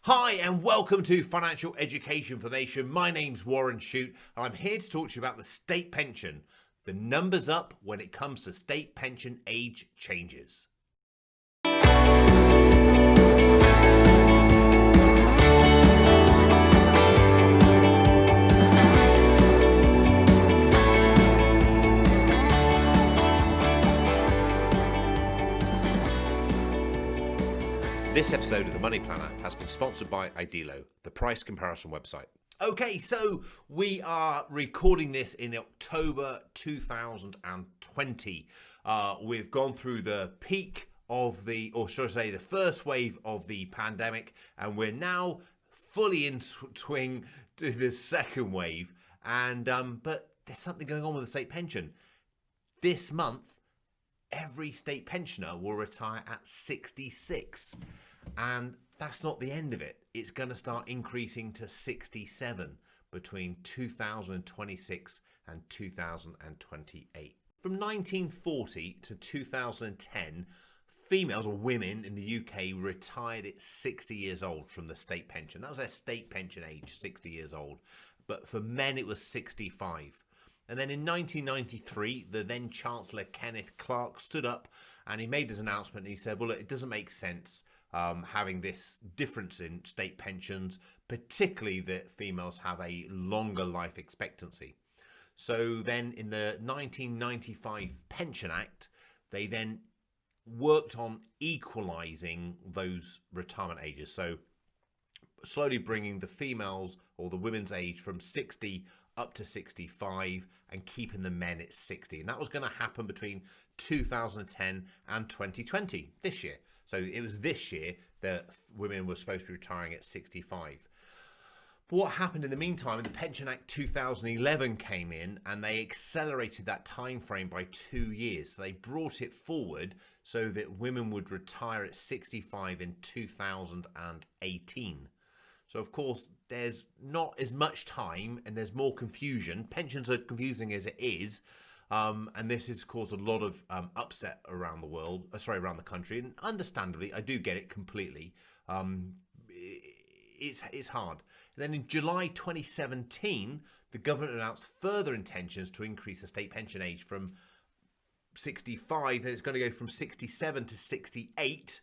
Hi and welcome to Financial Education for the Nation. My name's Warren Shute and I'm here to talk to you about the state pension. The numbers up when it comes to state pension age changes. This episode of The Money Planner has been sponsored by Idelo, the price comparison website. Okay, so we are recording this in October 2020. We've gone through the peak of the first wave of the pandemic, and we're now fully in swing to the second wave. And but there's something going on with the state pension. This month, every state pensioner will retire at 66. And that's not the end of it. It's going to start increasing to 67 between 2026 and 2028. From 1940 to 2010, females or women in the UK retired at 60 years old from the state pension. That was their state pension age, 60 years old. But for men, it was 65. And then in 1993, the then Chancellor Kenneth Clarke stood up and he made his announcement and he said, well, it doesn't make sense having this difference in state pensions, particularly that females have a longer life expectancy. So then in the 1995 Pension Act, they then worked on equalising those retirement ages. So slowly bringing the females or the women's age from 60 up to 65 and keeping the men at 60. And that was going to happen between 2010 and 2020, this year. So it was this year that women were supposed to be retiring at 65. But what happened in the meantime, the Pension Act 2011 came in and they accelerated that time frame by 2 years. So they brought it forward so that women would retire at 65 in 2018. So, of course, there's not as much time and there's more confusion. Pensions are confusing as it is. And this has caused a lot of upset around the world, around the country. And understandably, I do get it completely. It's hard. And then in July 2017, the government announced further intentions to increase the state pension age from 65. Then it's going to go from 67 to 68.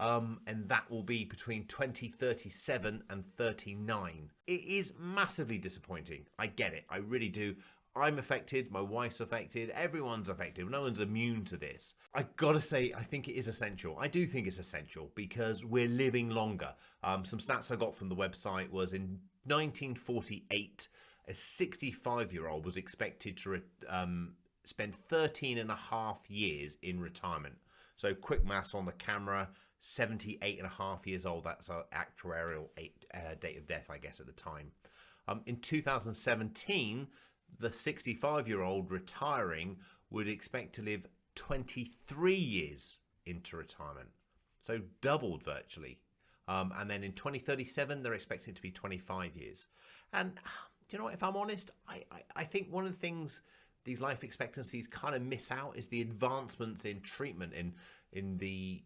And that will be between 2037 and 39. It is massively disappointing. I get it. I really do. I'm affected. My wife's affected. Everyone's affected. No one's immune to this. I gotta say, I think it is essential. I do think it's essential because we're living longer. Some stats I got from the website was in 1948, a 65-year-old was expected to spend 13 and a half years in retirement. So quick maths on the camera, 78 and a half years old. That's our actuarial date of death, I guess, at the time. In 2017, the 65-year-old retiring would expect to live 23 years into retirement. So doubled virtually. And then in 2037, they're expected to be 25 years. And do you know what, if I'm honest, I think one of the things these life expectancies kind of miss out is the advancements in treatment, in the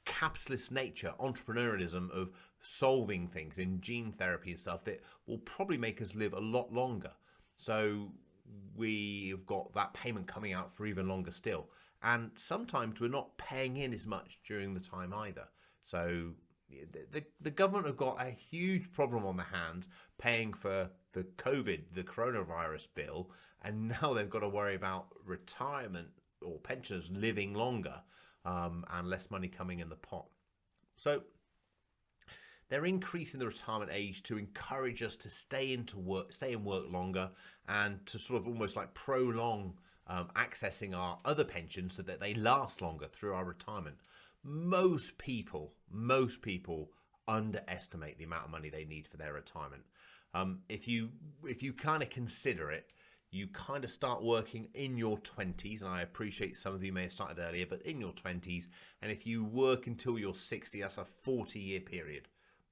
capitalist nature, entrepreneurialism of solving things in gene therapy and stuff that will probably make us live a lot longer. So we've got that payment coming out for even longer still. And sometimes we're not paying in as much during the time either. So the government have got a huge problem on their hands paying for the coronavirus bill. And now they've got to worry about retirement or pensioners living longer. And less money coming in the pot. So they're increasing the retirement age to encourage us to stay in work longer and to sort of almost like prolong accessing our other pensions so that they last longer through our retirement. Most people underestimate the amount of money they need for their retirement. If you kind of consider it, you kind of start working in your 20s, and I appreciate some of you may have started earlier, but in your 20s, and if you work until you're 60, that's a 40-year period,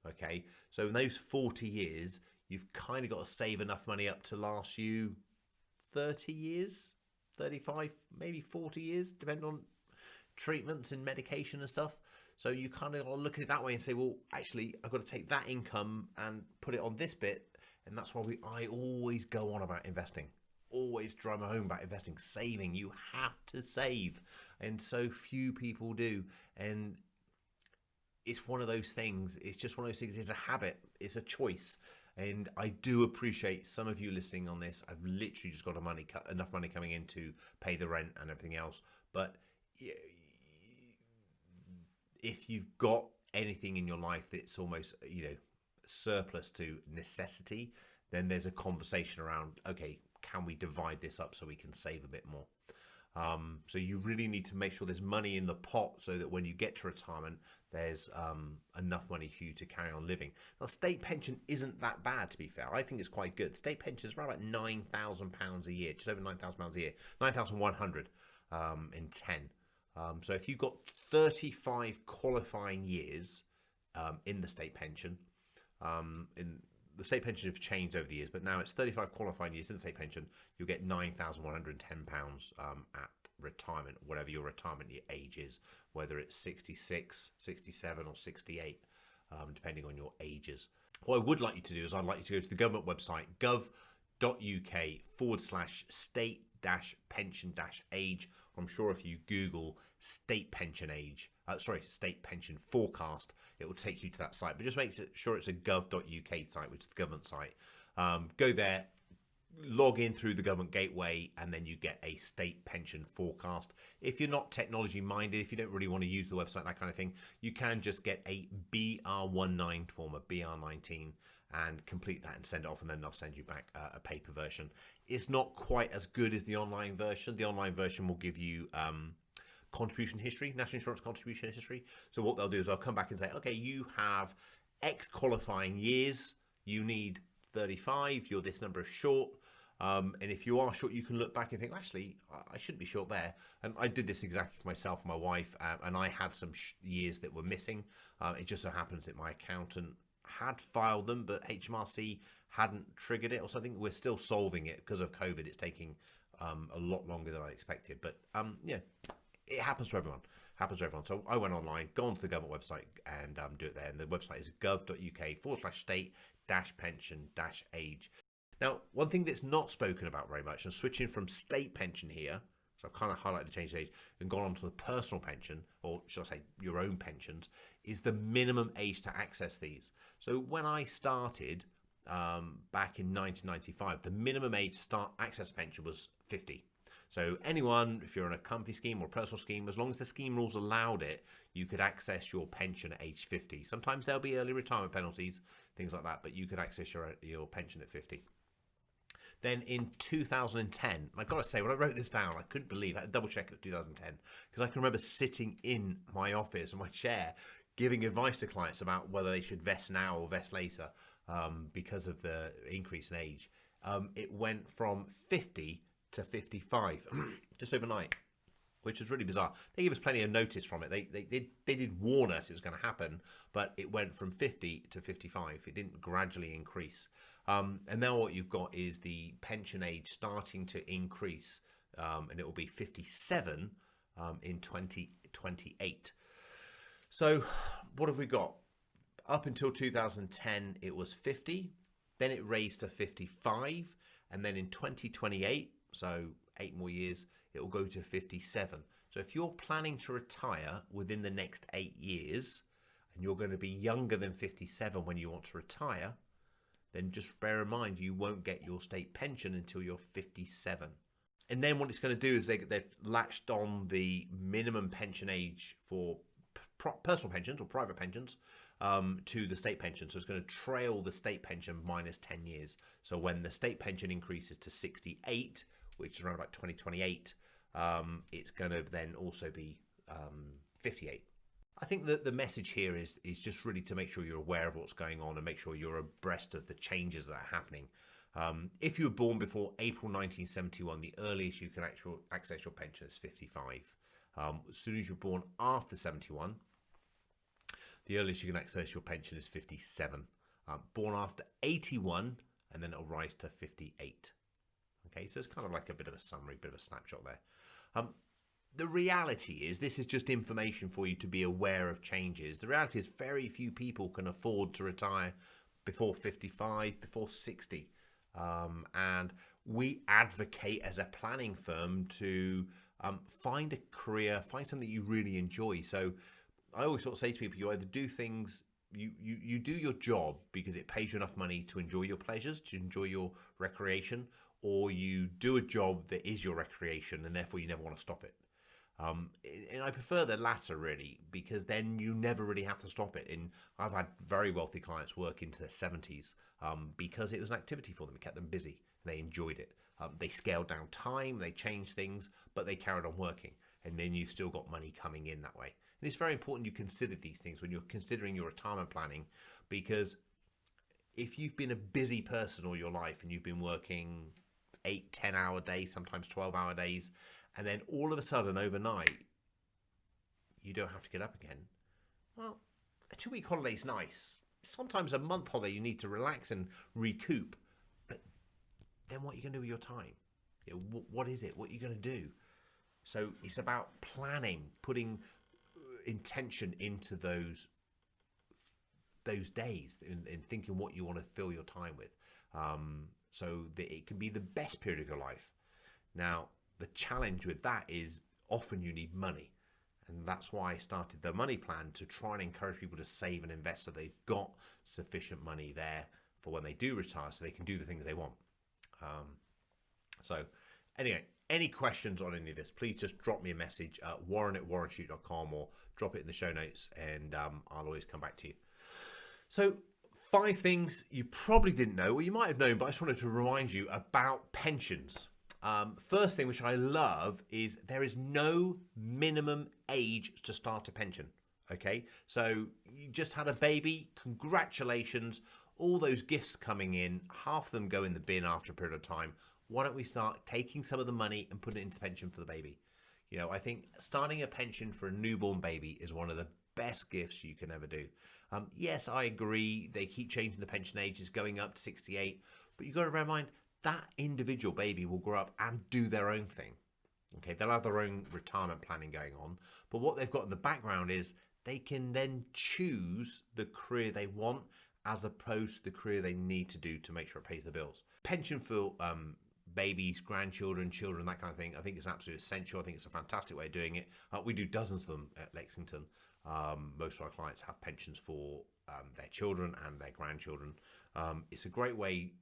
okay? So in those 40 years, you've kind of got to save enough money up to last you 30 years, 35, maybe 40 years, depending on treatments and medication and stuff. So you kind of look at it that way and say, well, actually, I've got to take that income and put it on this bit. And that's why I always go on about investing. Always drive home about investing, saving. You have to save. And so few people do. And it's one of those things. It's just one of those things. It's a habit. It's a choice. And I do appreciate some of you listening on this. I've literally just got enough money coming in to pay the rent and everything else. But if you've got anything in your life that's almost, surplus to necessity, then there's a conversation around, okay, can we divide this up so we can save a bit more? So you really need to make sure there's money in the pot so that when you get to retirement, there's enough money for you to carry on living. Now, state pension isn't that bad, to be fair. I think it's quite good. State pension is around about £9,000 a year, just over £9,000 a year, 9,100 in 10. So if you've got 35 qualifying years in the state pension, in the state pension have changed over the years, but now it's 35 qualifying years in the state pension, you'll get £9,110 at retirement, whatever your retirement age is, whether it's 66, 67 or 68, depending on your ages. What I would like you to do is I'd like you to go to the government website, gov.uk/state-pension-age. I'm sure if you Google state pension state pension forecast, it will take you to that site. But just make sure it's a gov.uk site, which is the government site. Go there, log in through the government gateway, and then you get a state pension forecast. If you're not technology minded, if you don't really want to use the website, that kind of thing, you can just get a BR19 form, a BR19, and complete that and send it off, and then they'll send you back a paper version. It's not quite as good as the online version. The online version will give you contribution history, national insurance contribution history. So what they'll do is they'll come back and say, okay, you have X qualifying years, you need 35, you're this number short. And if you are short, you can look back and think, actually, I shouldn't be short there. And I did this exactly for myself and my wife, and I had some years that were missing. It just so happens that my accountant had filed them, but HMRC hadn't triggered it or something. We're still solving it because of COVID. It's taking a lot longer than I expected. But it happens to everyone. So I went online, go onto the government website and do it there. And the website is gov.uk/state-pension-age. Now, one thing that's not spoken about very much, and switching from state pension here, so I've kind of highlighted the change of age and gone on to the personal pension, or should I say your own pensions, is the minimum age to access these. So when I started back in 1995, the minimum age to start access a pension was 50. So anyone, if you're on a company scheme or personal scheme, as long as the scheme rules allowed it, you could access your pension at age 50. Sometimes there'll be early retirement penalties, things like that, but you could access your pension at 50. Then in 2010, I got to say, when I wrote this down, I couldn't believe, I had to double check it 2010, because I can remember sitting in my office, in my chair, giving advice to clients about whether they should vest now or vest later because of the increase in age. It went from 50 to 55 just overnight, which was really bizarre. They gave us plenty of notice from it. They did warn us it was going to happen, but it went from 50 to 55. It didn't gradually increase. And now what you've got is the pension age starting to increase, and it will be 57 in 2028. So what have we got? Up until 2010, it was 50. Then it raised to 55. And then in 2028, so 8 more years, it will go to 57. So if you're planning to retire within the next 8 years, and you're going to be younger than 57 when you want to retire, then just bear in mind you won't get your state pension until you're 57. And then what it's going to do is they've latched on the minimum pension age for personal pensions or private pensions to the state pension. So it's going to trail the state pension minus 10 years. So when the state pension increases to 68, which is around about 2028, it's going to then also be 58. I think that the message here is just really to make sure you're aware of what's going on and make sure you're abreast of the changes that are happening. If you were born before April 1971, the earliest you can access your pension is 55. As soon as you're born after 71, the earliest you can access your pension is 57. Born after 81, and then it'll rise to 58. Okay, so it's kind of like a bit of a summary, bit of a snapshot there. the reality is, this is just information for you to be aware of changes. The reality is very few people can afford to retire before 55, before 60. And we advocate as a planning firm to find a career, find something you really enjoy. So I always sort of say to people, you either do things, you do your job because it pays you enough money to enjoy your pleasures, to enjoy your recreation, or you do a job that is your recreation and therefore you never want to stop it. And I prefer the latter, really, because then you never really have to stop it. And I've had very wealthy clients work into their 70s because it was an activity for them. It kept them busy. They enjoyed it. They scaled down time, they changed things, but they carried on working. And then you've still got money coming in that way. And it's very important you consider these things when you're considering your retirement planning, because if you've been a busy person all your life and you've been working 8-10 hour days, sometimes 12-hour days, and then all of a sudden overnight you don't have to get up again, well, a 2-week holiday is nice. Sometimes a month holiday, you need to relax and recoup, but then what are you going to do with your time? What is it? What are you going to do? So it's about planning, putting intention into those days, in thinking what you want to fill your time with, so that it can be the best period of your life. Now, the challenge with that is often you need money. And that's why I started the money plan, to try and encourage people to save and invest so they've got sufficient money there for when they do retire, so they can do the things they want. So anyway, any questions on any of this, please just drop me a message at warren@warrenshute.com, or drop it in the show notes, and I'll always come back to you. So 5 things you probably didn't know, or you might have known, but I just wanted to remind you about pensions. First thing, which I love, is there is no minimum age to start a pension. Okay, so you just had a baby, congratulations, all those gifts coming in, half of them go in the bin after a period of time. Why don't we start taking some of the money and putting it into pension for the baby? You know, I think starting a pension for a newborn baby is one of the best gifts you can ever do. Yes, I agree, they keep changing the pension ages, going up to 68, but you've got to bear in mind, that individual baby will grow up and do their own thing. Okay, they'll have their own retirement planning going on, but what they've got in the background is they can then choose the career they want, as opposed to the career they need to do to make sure it pays the bills. Pension for babies, grandchildren, children, that kind of thing, I think it's absolutely essential. I think it's a fantastic way of doing it. We do dozens of them at Lexington. Most of our clients have pensions for their children and their grandchildren. It's a great way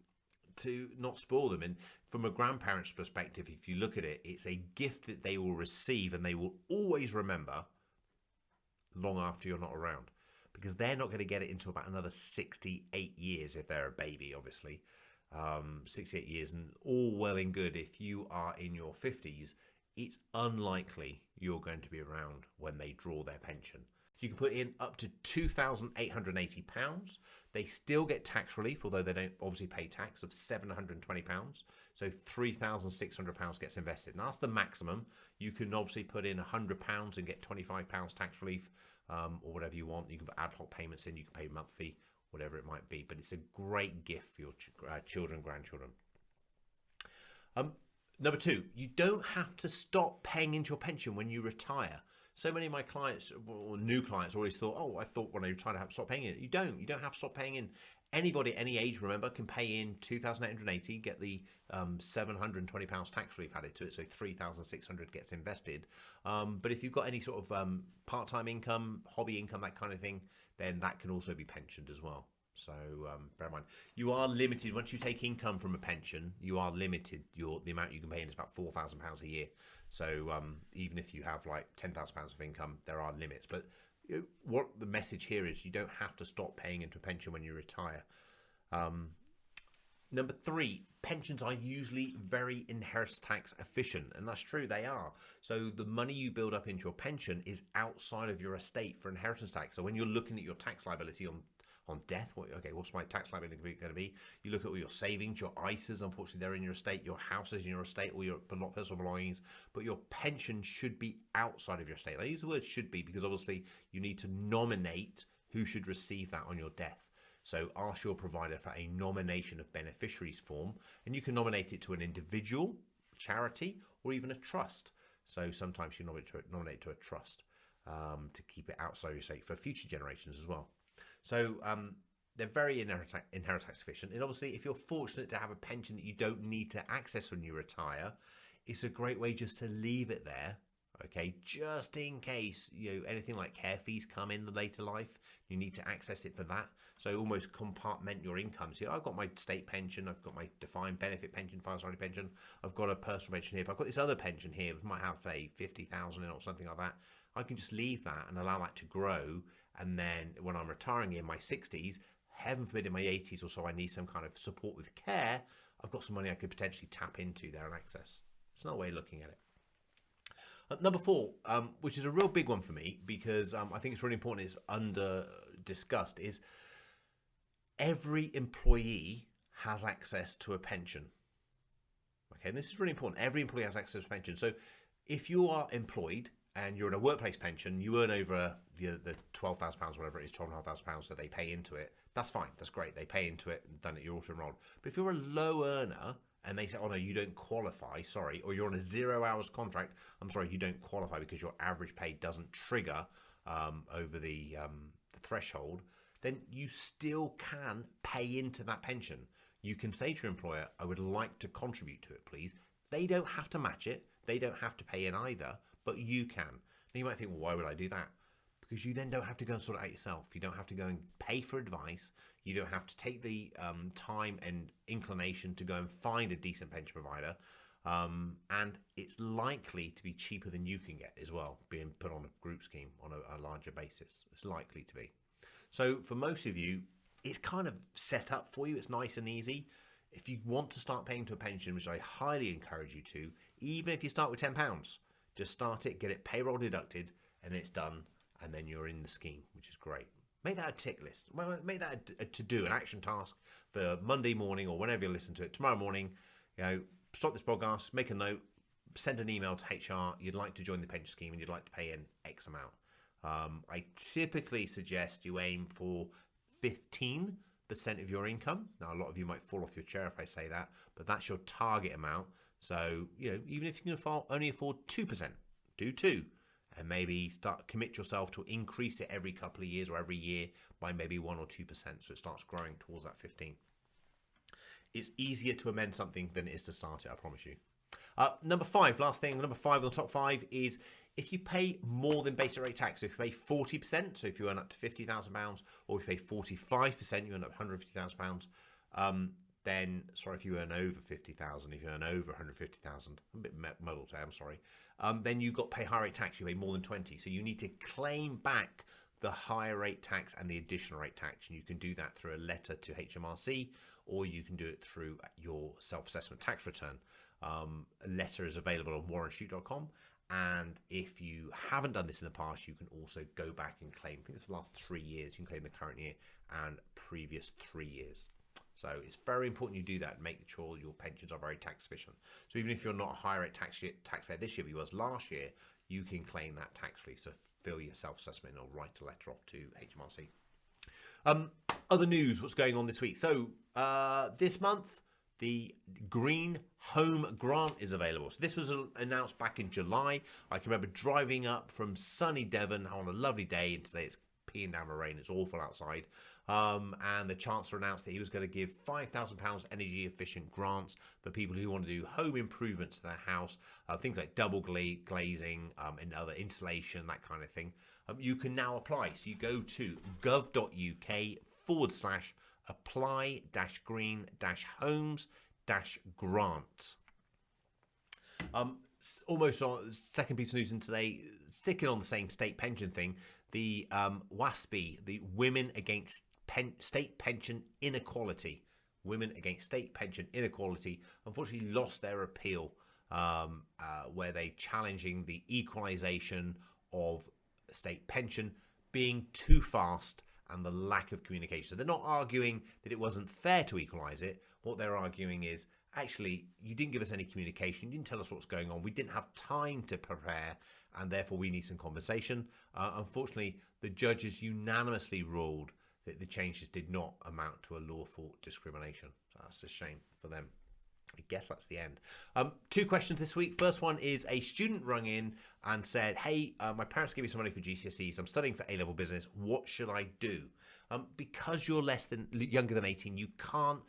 to not spoil them. And from a grandparent's perspective, if you look at it, it's a gift that they will receive and they will always remember long after you're not around, because they're not going to get it into about another 68 years if they're a baby, obviously. 68 years, and all well and good. If you are in your 50s, it's unlikely you're going to be around when they draw their pension. You can put in up to £2,880. They still get tax relief, although they don't obviously pay tax, of £720. So £3,600 gets invested. Now that's the maximum. You can obviously put in £100 and get £25 tax relief, or whatever you want. You can put ad hoc payments in, you can pay monthly, whatever it might be. But it's a great gift for your children, grandchildren. Number 2, you don't have to stop paying into your pension when you retire. So many of my clients, or new clients, always thought, oh, I thought when I retired I have to stop paying in. You don't. You don't have to stop paying in. Anybody at any age, remember, can pay in $2,880, get the £720 tax relief added to it, so $3,600 gets invested. But if you've got any sort of part-time income, hobby income, that kind of thing, then that can also be pensioned as well. So bear in mind, you are limited. Once you take income from a pension, you are limited. The amount you can pay in is about £4,000 a year. So even if you have like £10,000 of income, there are limits. But what the message here is, you don't have to stop paying into a pension when you retire. Number 3, pensions are usually very inheritance tax efficient, and that's true, they are. So the money you build up into your pension is outside of your estate for inheritance tax. So when you're looking at your tax liability on death, what's my tax liability going to be? You look at all your savings, your ISAs, unfortunately they're in your estate, your houses in your estate, all your not personal belongings, but your pension should be outside of your estate. I use the word should be because obviously you need to nominate who should receive that on your death. So ask your provider for a nomination of beneficiaries form, and you can nominate it to an individual, charity, or even a trust. So sometimes you nominate to a trust to keep it outside your estate for future generations as well. So they're very inheritance tax efficient. And obviously, if you're fortunate to have a pension that you don't need to access when you retire, it's a great way just to leave it there. Okay, just in case anything like care fees come in the later life, you need to access it for that. So almost compartment your income. So I've got my state pension, I've got my defined benefit pension, final pension, I've got a personal pension here, but I've got this other pension here, which might have say 50,000 in or something like that. I can just leave that and allow that to grow, and then when I'm retiring in my 60s, heaven forbid in my 80s or so, I need some kind of support with care, I've got some money I could potentially tap into there and access. It's another way of looking at it. Number 4, which is a real big one for me because I think it's really important, is under discussed, is every employee has access to a pension. Okay, and this is really important. Every employee has access to a pension. So if you are employed and you're in a workplace pension, you earn over the £12,000, whatever it is, £12,500 that they pay into it. That's fine. That's great. They pay into it and then you're auto enrolled. But if you're a low earner and they say, oh no, you don't qualify, sorry, or you're on a 0 hours contract, I'm sorry, you don't qualify because your average pay doesn't trigger over the threshold, then you still can pay into that pension. You can say to your employer, I would like to contribute to it, please. They don't have to match it. They don't have to pay in either, but you can. Now you might think, well, why would I do that? Because you then don't have to go and sort it out yourself. You don't have to go and pay for advice. You don't have to take the time and inclination to go and find a decent pension provider. And it's likely to be cheaper than you can get as well, being put on a group scheme on a larger basis. It's likely to be. So for most of you, it's kind of set up for you. It's nice and easy. If you want to start paying to a pension, which I highly encourage you to, even if you start with £10, just start it, get it payroll deducted, and it's done. And then you're in the scheme, which is great. Make that a tick list. Well, make that a to-do, an action task for Monday morning or whenever you listen to it. Tomorrow morning, stop this podcast, make a note, send an email to HR. You'd like to join the pension scheme and you'd like to pay in X amount. I typically suggest you aim for 15% of your income. Now, a lot of you might fall off your chair if I say that, but that's your target amount. So, even if you can only afford 2%, do 2%. And maybe commit yourself to increase it every couple of years or every year by maybe 1 or 2%. So it starts growing towards that 15. It's easier to amend something than it is to start it, I promise you. Number 5, last thing, number 5 on the top 5 is if you pay more than basic rate tax. So if you pay 40%, so if you earn up to £50,000, or if you pay 45%, you earn up £150,000. Then, sorry, if you earn over 50,000, if you earn over 150,000, a bit muddled today, I'm sorry. Then you've got to pay higher rate tax. You pay more than 20. So you need to claim back the higher rate tax and the additional rate tax. And you can do that through a letter to HMRC, or you can do it through your self-assessment tax return. A letter is available on warrenshute.com. And if you haven't done this in the past, you can also go back and claim. I think it's the last 3 years. You can claim the current year and previous 3 years. So it's very important you do that and make sure your pensions are very tax efficient. So even if you're not a higher rate taxpayer this year, but you was last year, you can claim that tax relief. So fill your self-assessment or write a letter off to HMRC. Other news, what's going on this week? So this month, the Green Home Grant is available. So this was announced back in July. I can remember driving up from sunny Devon on a lovely day, and today it's peeing down the rain. It's awful outside. And the Chancellor announced that he was going to give £5,000 energy efficient grants for people who want to do home improvements to their house, things like double glazing and other insulation, that kind of thing. You can now apply. So you go to gov.uk/apply-green-homes-grant. Almost on second piece of news in today, sticking on the same state pension thing, the WASPI, the Women Against State Pension Inequality, Women Against State Pension Inequality, unfortunately lost their appeal where they challenging the equalisation of state pension being too fast and the lack of communication. So they're not arguing that it wasn't fair to equalise it. What they're arguing is, actually, you didn't give us any communication. You didn't tell us what's going on. We didn't have time to prepare, and therefore we need some conversation. Unfortunately, the judges unanimously ruled that the changes did not amount to a lawful discrimination. So that's a shame for them. I guess that's the end. 2 questions this week. First one is a student rung in and said, hey, my parents gave me some money for GCSEs. I'm studying for A-level business. What should I do? Because you're younger than 18, you can't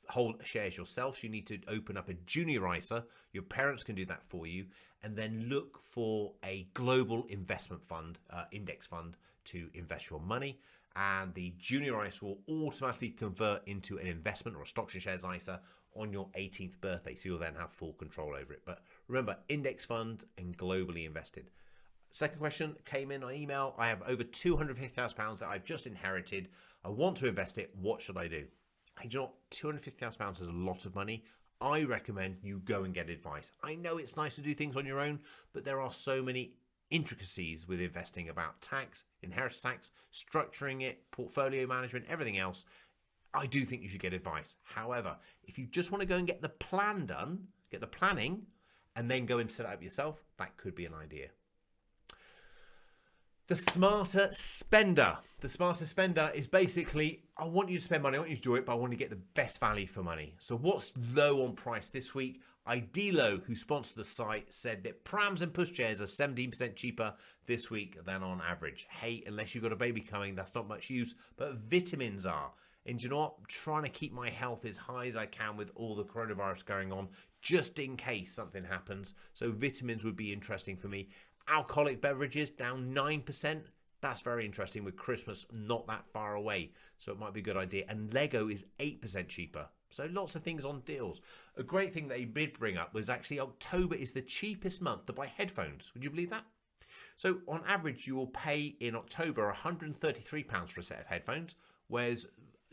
hold shares yourself. So you need to open up a junior ISA. Your parents can do that for you. And then look for a global investment fund, index fund, to invest your money. And the junior ISA will automatically convert into an investment or a stocks and shares ISA on your 18th birthday. So you'll then have full control over it. But remember, index fund and globally invested. Second question came in on email. I have over £250,000 that I've just inherited. I want to invest it. What should I do? Hey, do you know what? £250,000 is a lot of money. I recommend you go and get advice. I know it's nice to do things on your own, but there are so many intricacies with investing about tax, inheritance tax, structuring it, portfolio management, everything else. I do think you should get advice. However, if you just want to go and get the plan done, get the planning, and then go and set it up yourself, that could be an idea. The smarter spender. The smarter spender is basically, I want you to spend money, I want you to do it, but I want to get the best value for money. So what's low on price this week? Idealo, who sponsored the site, said that prams and pushchairs are 17% cheaper this week than on average. Hey, unless you've got a baby coming, that's not much use, but vitamins are. And you know what? I'm trying to keep my health as high as I can with all the coronavirus going on, just in case something happens. So vitamins would be interesting for me. Alcoholic beverages down 9%. That's very interesting with Christmas not that far away. So it might be a good idea. And Lego is 8% cheaper. So lots of things on deals. A great thing they did bring up was actually October is the cheapest month to buy headphones. Would you believe that? So on average, you will pay in October £133 for a set of headphones, whereas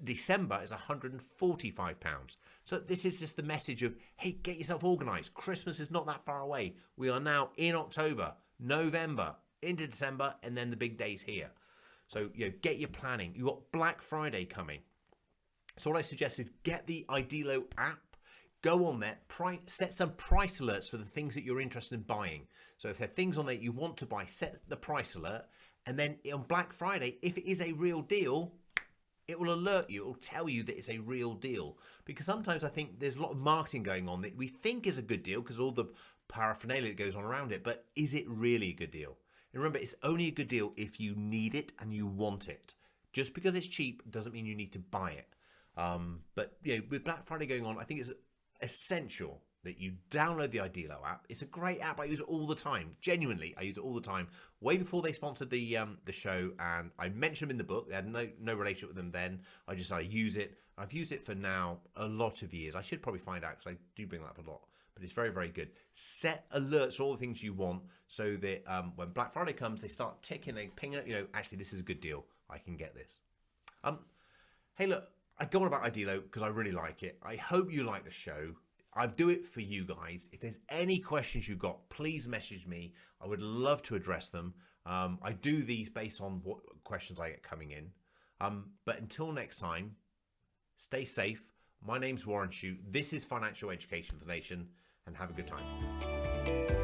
December is £145. So this is just the message of, hey, get yourself organised. Christmas is not that far away. We are now in October, November, into December, and then the big days here. So, get your planning. You've got Black Friday coming. So what I suggest is get the Idealo app, go on there, set some price alerts for the things that you're interested in buying. So if there are things on there you want to buy, set the price alert. And then on Black Friday, if it is a real deal, it will alert you. It will tell you that it's a real deal. Because sometimes I think there's a lot of marketing going on that we think is a good deal because all the paraphernalia that goes on around it. But is it really a good deal? And remember, it's only a good deal if you need it and you want it. Just because it's cheap doesn't mean you need to buy it. But with Black Friday going on, I think it's essential that you download the Idealo app. It's a great app. I use it all the time. Genuinely, I use it all the time. Way before they sponsored the show, and I mentioned them in the book. They had no relationship with them then. I use it. I've used it for now a lot of years. I should probably find out because I do bring that up a lot. But it's very, very good. Set alerts for all the things you want so that when Black Friday comes, they start ticking, they ping it. Actually, this is a good deal. I can get this. Hey, look. I go on about Idealo because I really like it. I hope you like the show. I do it for you guys. If there's any questions you've got, please message me. I would love to address them. I do these based on what questions I get coming in. But until next time, stay safe. My name's Warren Shute. This is Financial Education for the Nation, and have a good time.